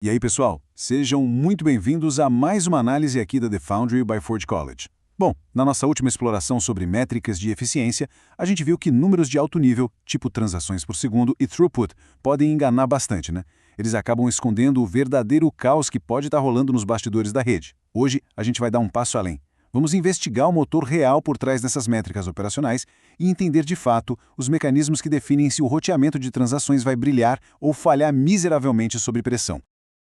E aí, pessoal, sejam muito bem-vindos a mais uma análise aqui da The Foundry by Ford College. Bom, na nossa última exploração sobre métricas de eficiência, a gente viu que números de alto nível, tipo transações por segundo e throughput, podem enganar bastante, né? Eles acabam escondendo o verdadeiro caos que pode estar rolando nos bastidores da rede. Hoje, a gente vai dar um passo além. Vamos investigar o motor real por trás dessas métricas operacionais e entender de fato os mecanismos que definem se o roteamento de transações vai brilhar ou falhar miseravelmente sob pressão.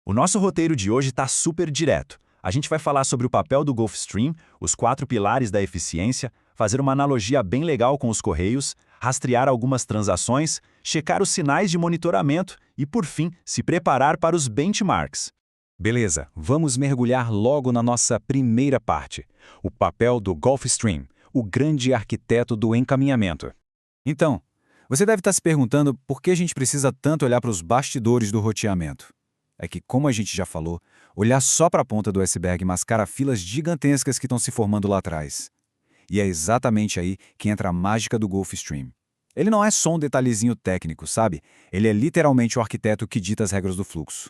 O nosso roteiro de hoje está super direto. A gente vai falar sobre o papel do Gulfstream, os 4 pilares da eficiência, fazer uma analogia bem legal com os correios, rastrear algumas transações, checar os sinais de monitoramento e, por fim, se preparar para os benchmarks. Beleza, vamos mergulhar logo na nossa primeira parte, o papel do Gulfstream, o grande arquiteto do encaminhamento. Então, você deve estar se perguntando por que a gente precisa tanto olhar para os bastidores do roteamento. É que, como a gente já falou, olhar só para a ponta do iceberg mascara filas gigantescas que estão se formando lá atrás. E é exatamente aí que entra a mágica do Gulfstream. Ele não é só um detalhezinho técnico, sabe? Ele é literalmente o arquiteto que dita as regras do fluxo.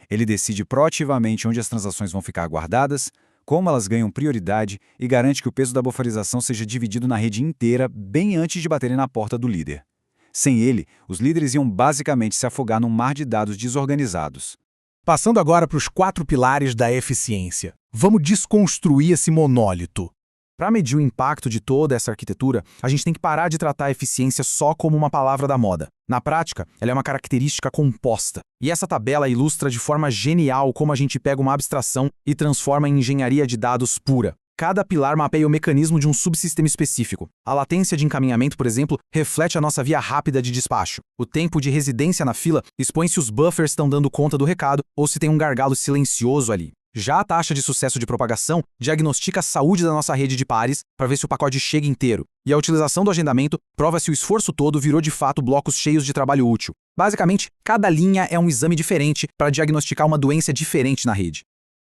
Ele decide proativamente onde as transações vão ficar guardadas, como elas ganham prioridade e garante que o peso da buferização seja dividido na rede inteira bem antes de baterem na porta do líder. Sem ele, os líderes iam basicamente se afogar num mar de dados desorganizados. Passando agora para os 4 pilares da eficiência. Vamos desconstruir esse monólito. Para medir o impacto de toda essa arquitetura, a gente tem que parar de tratar a eficiência só como uma palavra da moda. Na prática, ela é uma característica composta. E essa tabela ilustra de forma genial como a gente pega uma abstração e transforma em engenharia de dados pura. Cada pilar mapeia o mecanismo de um subsistema específico. A latência de encaminhamento, por exemplo, reflete a nossa via rápida de despacho. O tempo de residência na fila expõe se os buffers estão dando conta do recado ou se tem um gargalo silencioso ali. Já a taxa de sucesso de propagação diagnostica a saúde da nossa rede de pares para ver se o pacote chega inteiro. E a utilização do agendamento prova se o esforço todo virou de fato blocos cheios de trabalho útil. Basicamente, cada linha é um exame diferente para diagnosticar uma doença diferente na rede.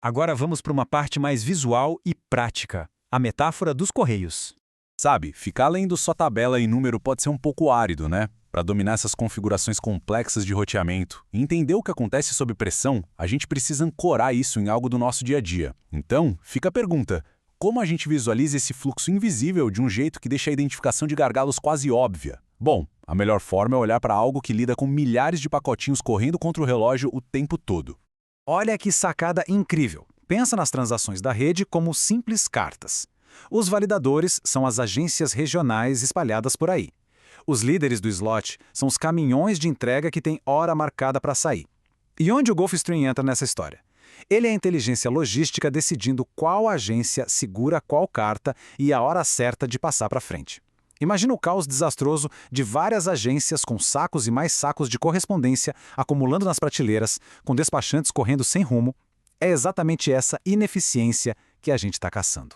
Agora vamos para uma parte mais visual e prática, a metáfora dos correios. Sabe, ficar lendo só tabela e número pode ser um pouco árido, né? Para dominar essas configurações complexas de roteamento e entender o que acontece sob pressão, a gente precisa ancorar isso em algo do nosso dia a dia. Então, fica a pergunta: como a gente visualiza esse fluxo invisível de um jeito que deixa a identificação de gargalos quase óbvia? Bom, a melhor forma é olhar para algo que lida com milhares de pacotinhos correndo contra o relógio o tempo todo. Olha que sacada incrível! Pensa nas transações da rede como simples cartas. Os validadores são as agências regionais espalhadas por aí. Os líderes do slot são os caminhões de entrega que têm hora marcada para sair. E onde o Gulfstream entra nessa história? Ele é a inteligência logística decidindo qual agência segura qual carta e a hora certa de passar para frente. Imagina o caos desastroso de várias agências com sacos e mais sacos de correspondência acumulando nas prateleiras, com despachantes correndo sem rumo. É exatamente essa ineficiência que a gente está caçando.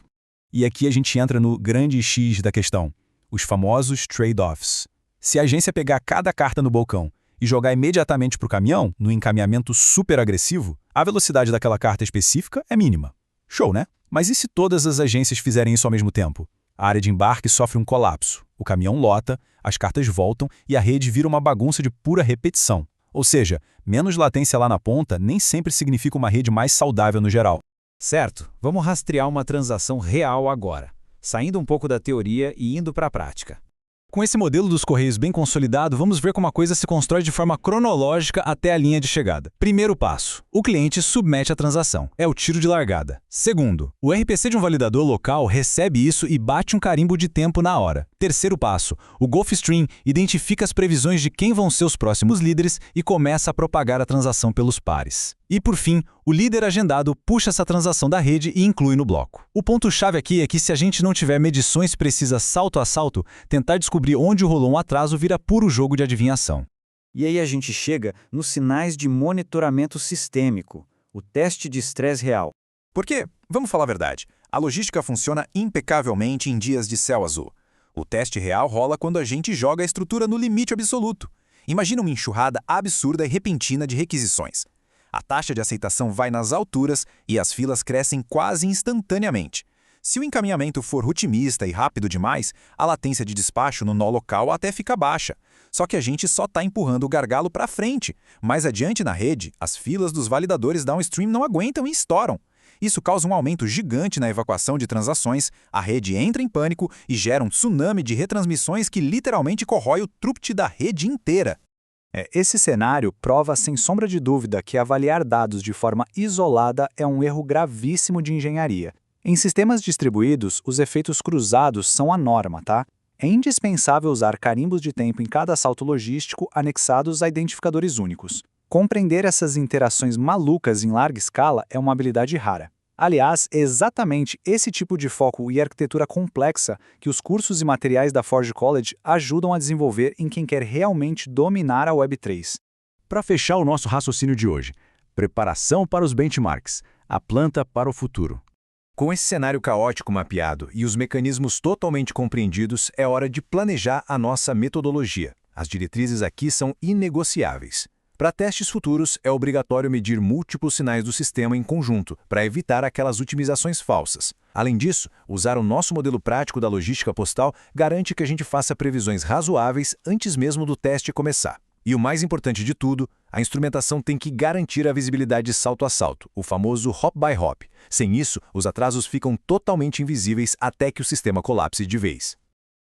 E aqui a gente entra no grande X da questão, os famosos trade-offs. Se a agência pegar cada carta no balcão e jogar imediatamente para o caminhão, no encaminhamento super agressivo, a velocidade daquela carta específica é mínima. Show, né? Mas e se todas as agências fizerem isso ao mesmo tempo? A área de embarque sofre um colapso, o caminhão lota, as cartas voltam e a rede vira uma bagunça de pura repetição. Ou seja, menos latência lá na ponta nem sempre significa uma rede mais saudável no geral. Certo, vamos rastrear uma transação real agora, saindo um pouco da teoria e indo para a prática. Com esse modelo dos correios bem consolidado, vamos ver como a coisa se constrói de forma cronológica até a linha de chegada. Primeiro passo: o cliente submete a transação. É o tiro de largada. Segundo, o RPC de um validador local recebe isso e bate um carimbo de tempo na hora. Terceiro passo: o Gulfstream identifica as previsões de quem vão ser os próximos líderes e começa a propagar a transação pelos pares. E por fim, o líder agendado puxa essa transação da rede e inclui no bloco. O ponto-chave aqui é que se a gente não tiver medições precisas salto a salto, tentar descobrir onde rolou um atraso vira puro jogo de adivinhação. E aí a gente chega nos sinais de monitoramento sistêmico, o teste de estresse real. Porque, vamos falar a verdade, a logística funciona impecavelmente em dias de céu azul. O teste real rola quando a gente joga a estrutura no limite absoluto. Imagina uma enxurrada absurda e repentina de requisições. A taxa de aceitação vai nas alturas e as filas crescem quase instantaneamente. Se o encaminhamento for routimista e rápido demais, a latência de despacho no nó local até fica baixa. Só que a gente só está empurrando o gargalo para frente. Mais adiante na rede, as filas dos validadores downstream não aguentam e estouram. Isso causa um aumento gigante na evacuação de transações, a rede entra em pânico e gera um tsunami de retransmissões que literalmente corrói o throughput da rede inteira. Esse cenário prova sem sombra de dúvida que avaliar dados de forma isolada é um erro gravíssimo de engenharia. Em sistemas distribuídos, os efeitos cruzados são a norma, tá? É indispensável usar carimbos de tempo em cada salto logístico anexados a identificadores únicos. Compreender essas interações malucas em larga escala é uma habilidade rara. Aliás, é exatamente esse tipo de foco e arquitetura complexa que os cursos e materiais da Forge College ajudam a desenvolver em quem quer realmente dominar a Web3. Para fechar o nosso raciocínio de hoje, preparação para os benchmarks, a planta para o futuro. Com esse cenário caótico mapeado e os mecanismos totalmente compreendidos, é hora de planejar a nossa metodologia. As diretrizes aqui são inegociáveis. Para testes futuros, é obrigatório medir múltiplos sinais do sistema em conjunto, para evitar aquelas otimizações falsas. Além disso, usar o nosso modelo prático da logística postal garante que a gente faça previsões razoáveis antes mesmo do teste começar. E o mais importante de tudo, a instrumentação tem que garantir a visibilidade salto a salto, o famoso hop by hop. Sem isso, os atrasos ficam totalmente invisíveis até que o sistema colapse de vez.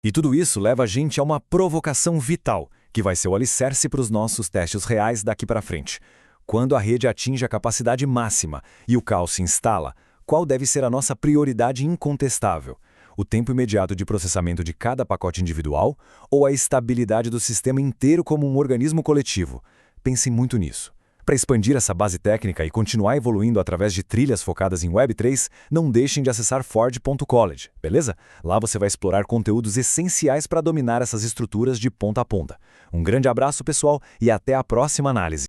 E tudo isso leva a gente a uma provocação vital, que vai ser o alicerce para os nossos testes reais daqui para frente. Quando a rede atinge a capacidade máxima e o caos se instala, qual deve ser a nossa prioridade incontestável? O tempo imediato de processamento de cada pacote individual ou a estabilidade do sistema inteiro como um organismo coletivo? Pensem muito nisso. Para expandir essa base técnica e continuar evoluindo através de trilhas focadas em Web3, não deixem de acessar forge.college, beleza? Lá você vai explorar conteúdos essenciais para dominar essas estruturas de ponta a ponta. Um grande abraço, pessoal, e até a próxima análise.